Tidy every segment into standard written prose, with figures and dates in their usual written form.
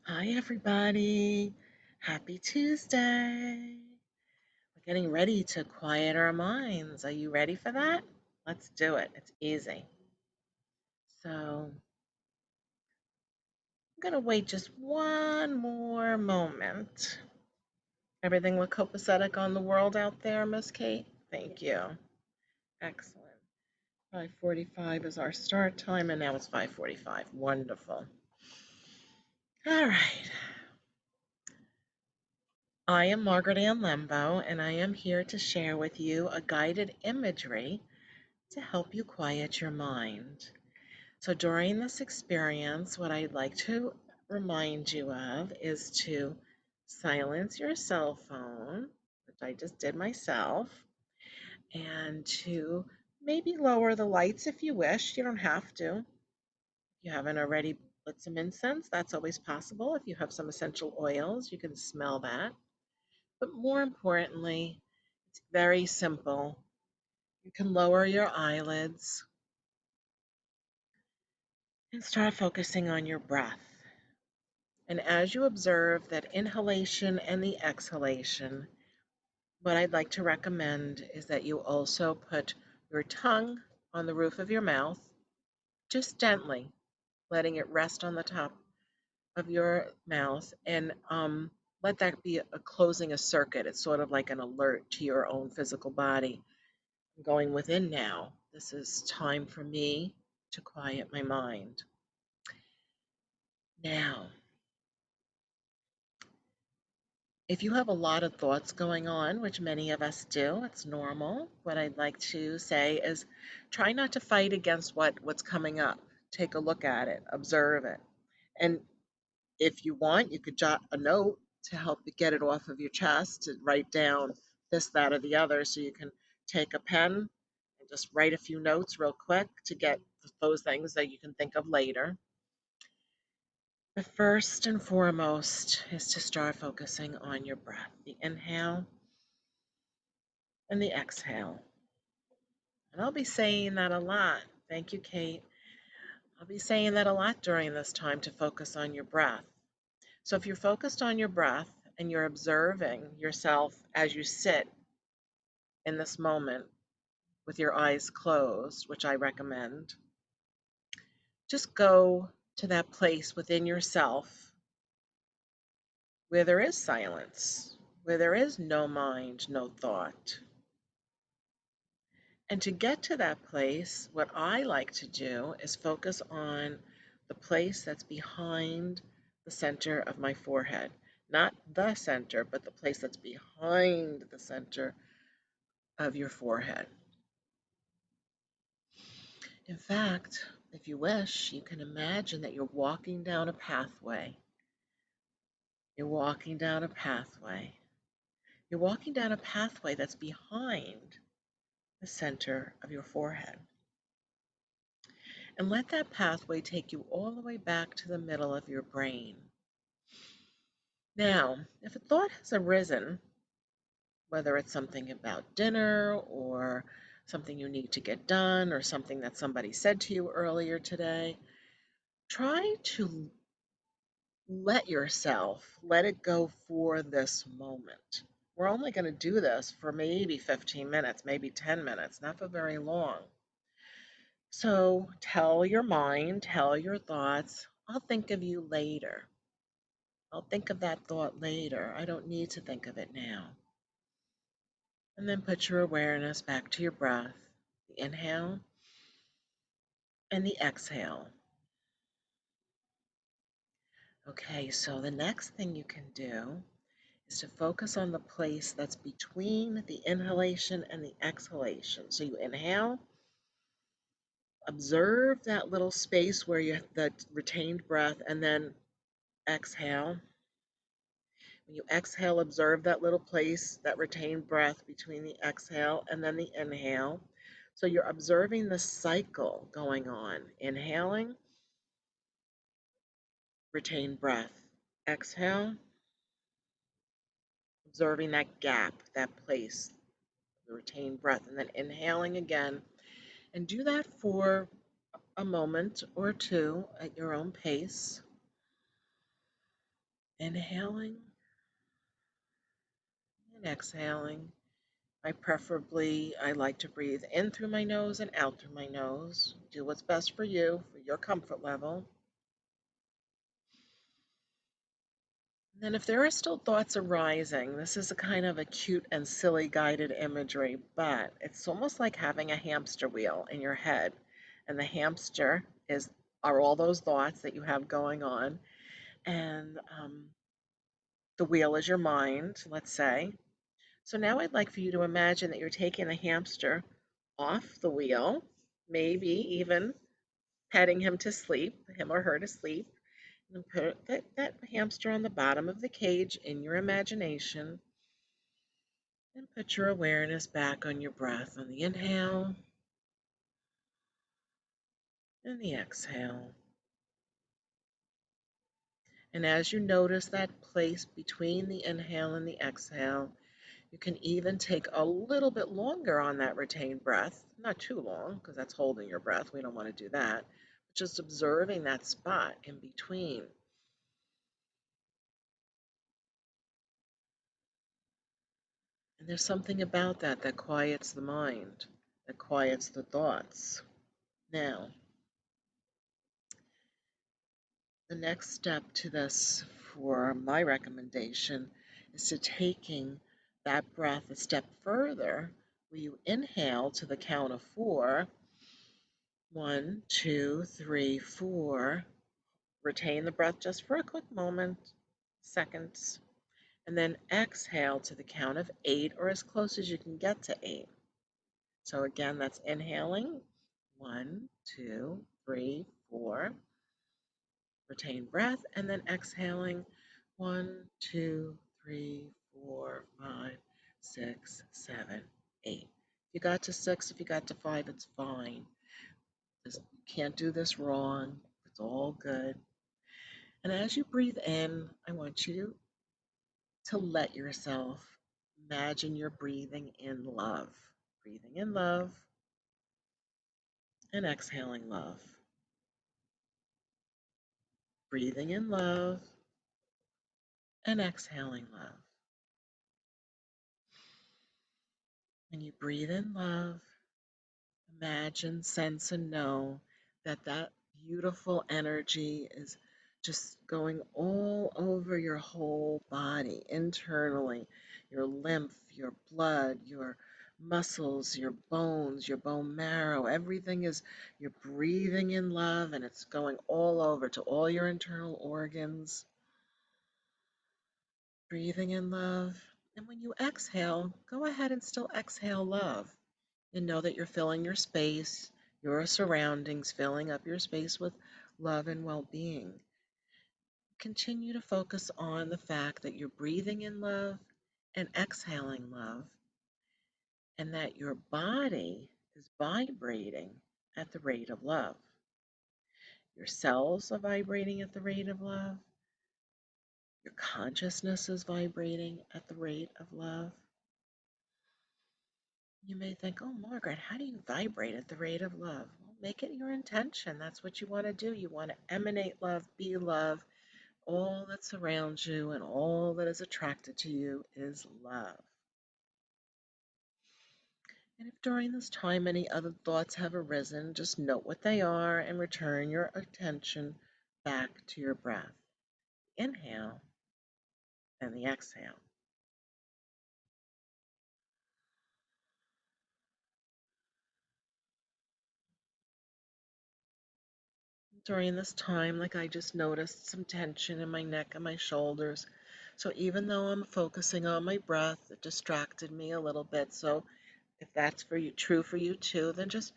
Hi, everybody. Happy Tuesday. We're getting ready to quiet our minds. Are you ready for that? Let's do it. It's easy. So, I'm going to wait just one more moment. Everything look copacetic on the world out there, Miss Kate? Thank you. Excellent. 5:45 is our start time, and now it's 5:45. Wonderful. All right. I am Margaret Ann Lembo, and I am here to share with you a guided imagery to help you quiet your mind. So during this experience, what I'd like to remind you of is to silence your cell phone, which I just did myself, and to maybe lower the lights if you wish. You don't have to. If you haven't already lit some incense, that's always possible. If you have some essential oils, you can smell that. But more importantly, it's very simple. You can lower your eyelids and start focusing on your breath. And as you observe that inhalation and the exhalation, what I'd like to recommend is that you also put your tongue on the roof of your mouth, just gently letting it rest on the top of your mouth, and let that be a closing a circuit. It's sort of like an alert to your own physical body. I'm going within now. This is time for me to quiet my mind. Now, if you have a lot of thoughts going on, which many of us do, it's normal. What I'd like to say is try not to fight against what's coming up. Take a look at it, observe it. And if you want, you could jot a note to help you get it off of your chest, to write down this, that, or the other. So you can take a pen and just write a few notes real quick to get those things that you can think of later. The first and foremost is to start focusing on your breath, the inhale and the exhale. And I'll be saying that a lot. Thank you, Kate. I'll be saying that a lot during this time to focus on your breath. So if you're focused on your breath and you're observing yourself as you sit in this moment with your eyes closed, which I recommend, just go to that place within yourself where there is silence, where there is no mind, no thought. And to get to that place, what I like to do is focus on the place that's behind the center of my forehead. Not the center, but the place that's behind the center of your forehead. In fact, if you wish, you can imagine that you're walking down a pathway. You're walking down a pathway. You're walking down a pathway that's behind the center of your forehead. And let that pathway take you all the way back to the middle of your brain. Now, if a thought has arisen, whether it's something about dinner or something you need to get done or something that somebody said to you earlier today, try to let it go for this moment. We're only going to do this for maybe 15 minutes, maybe 10 minutes, not for very long. So tell your mind, tell your thoughts, I'll think of you later. I'll think of that thought later. I don't need to think of it now. And then put your awareness back to your breath, the inhale and the exhale. Okay, so the next thing you can do is to focus on the place that's between the inhalation and the exhalation. So you inhale, observe that little space where you that retained breath, and then exhale. When you exhale, observe that little place, that retained breath between the exhale and then the inhale. So you're observing the cycle going on. Inhaling, retain breath. Exhale, observing that gap, that place, the retained breath, and then inhaling again. And do that for a moment or two at your own pace. Inhaling and exhaling. I like to breathe in through my nose and out through my nose. Do what's best for you, for your comfort level. And then if there are still thoughts arising, this is a kind of a cute and silly guided imagery, but it's almost like having a hamster wheel in your head. And the hamster are all those thoughts that you have going on. And the wheel is your mind, let's say. So now I'd like for you to imagine that you're taking the hamster off the wheel, maybe even petting him to sleep, him or her to sleep, and put that hamster on the bottom of the cage in your imagination, and put your awareness back on your breath, on the inhale and the exhale. And as you notice that place between the inhale and the exhale, you can even take a little bit longer on that retained breath, not too long, because that's holding your breath. We don't want to do that. But just observing that spot in between. And there's something about that that quiets the mind, that quiets the thoughts. Now, the next step to this for my recommendation is to taking that breath a step further, where you inhale to the count of four. One, two, three, four. Retain the breath just for a quick moment, seconds, and then exhale to the count of eight or as close as you can get to eight. So again, that's inhaling. One, two, three, four. Retain breath, and then exhaling. One, two, three, four, five, six, seven, eight. If you got to six, if you got to five, it's fine. You can't do this wrong. It's all good. And as you breathe in, I want you to let yourself imagine you're breathing in love. Breathing in love and exhaling love. Breathing in love and exhaling love. When you breathe in love, imagine, sense, and know that that beautiful energy is just going all over your whole body internally, your lymph, your blood, your muscles, your bones, your bone marrow. Everything is, you're breathing in love and it's going all over to all your internal organs. Breathing in love. And when you exhale, go ahead and still exhale love. And know that you're filling your space, your surroundings, filling up your space with love and well being. Continue to focus on the fact that you're breathing in love and exhaling love, and that your body is vibrating at the rate of love. Your cells are vibrating at the rate of love. Your consciousness is vibrating at the rate of love. You may think, oh, Margaret, how do you vibrate at the rate of love? Well, make it your intention. That's what you want to do. You want to emanate love, be love. All that surrounds you and all that is attracted to you is love. And if during this time any other thoughts have arisen, just note what they are and return your attention back to your breath. Inhale and the exhale. During this time, like I just noticed some tension in my neck and my shoulders. So even though I'm focusing on my breath, it distracted me a little bit. So if that's for you, true for you too, then just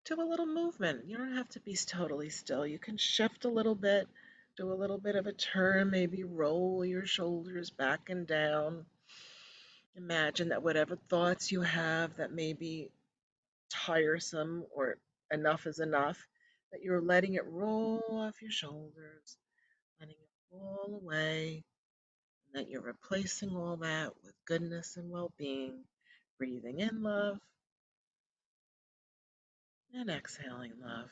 do a little movement. You don't have to be totally still. You can shift a little bit, do a little bit of a turn, maybe roll your shoulders back and down. Imagine that whatever thoughts you have that may be tiresome or enough is enough, that you're letting it roll off your shoulders, letting it fall away, and that you're replacing all that with goodness and well being, breathing in love and exhaling love.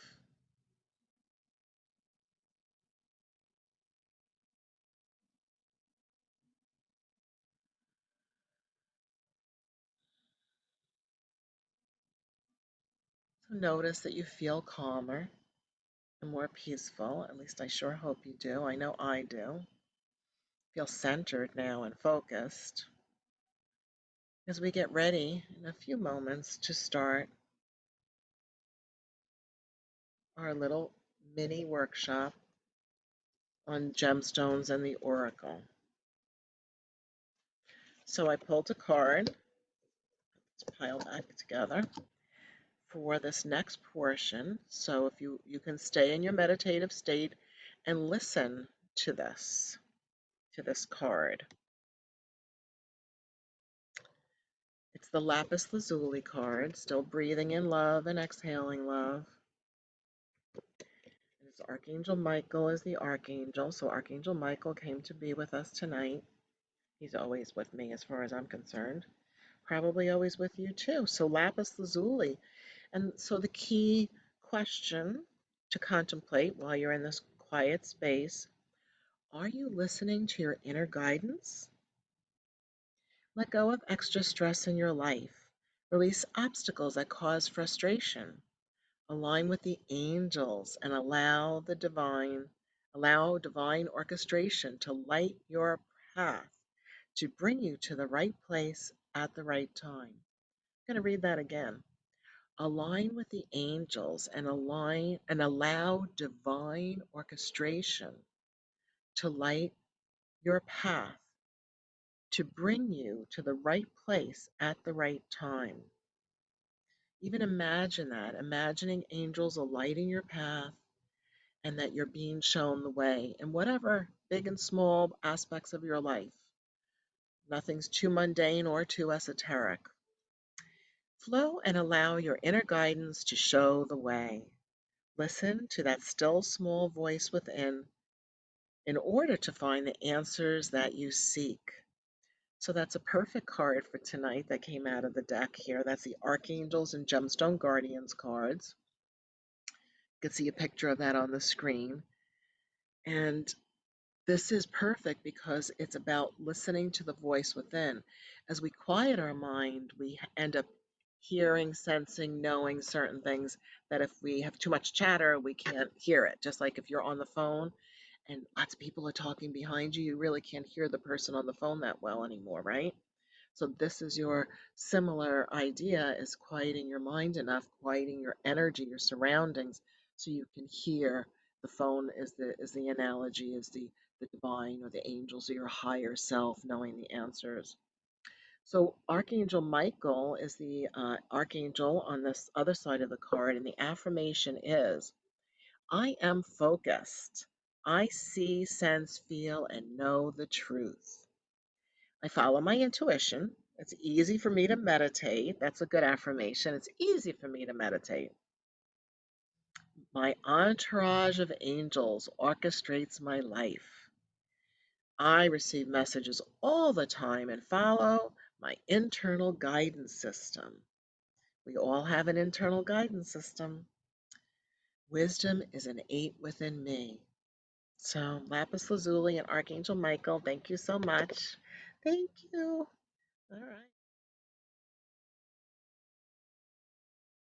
Notice that you feel calmer and more peaceful. At least I sure hope you do. I know I do. Feel centered now and focused as we get ready in a few moments to start our little mini workshop on gemstones and the oracle. So I pulled a card, let's pile back together for this next portion. So if you can stay in your meditative state and listen to this card. It's the lapis lazuli card, still breathing in love and exhaling love. And it's Archangel Michael is the archangel. So Archangel Michael came to be with us tonight. He's always with me as far as I'm concerned. Probably always with you too. So lapis lazuli. And so the key question to contemplate while you're in this quiet space, are you listening to your inner guidance? Let go of extra stress in your life. Release obstacles that cause frustration. Align with the angels and allow divine orchestration to light your path to bring you to the right place at the right time. I'm going to read that again. Align with the angels and allow divine orchestration to light your path to bring you to the right place at the right time. Even imagine that, imagining angels alighting your path and that you're being shown the way in whatever big and small aspects of your life. Nothing's too mundane or too esoteric. Flow and allow your inner guidance to show the way. Listen to that still small voice within in order to find the answers that you seek. So that's a perfect card for tonight that came out of the deck here. That's the Archangels and Gemstone Guardians cards. You can see a picture of that on the screen. And this is perfect because it's about listening to the voice within. As we quiet our mind, we end up hearing, sensing, knowing certain things that if we have too much chatter, we can't hear it. Just like if you're on the phone and lots of people are talking behind you, you really can't hear the person on the phone that well anymore, right? So this is your similar idea is quieting your mind enough, quieting your energy, your surroundings, so you can hear. The phone is the analogy, is the divine or the angels or your higher self knowing the answers. So Archangel Michael is the archangel on this other side of the card, and the affirmation is, I am focused. I see, sense, feel, and know the truth. I follow my intuition. It's easy for me to meditate. That's a good affirmation. It's easy for me to meditate. My entourage of angels orchestrates my life. I receive messages all the time and follow my internal guidance system. We all have an internal guidance system. Wisdom is innate within me. So, Lapis Lazuli and Archangel Michael, thank you so much. Thank you. All right.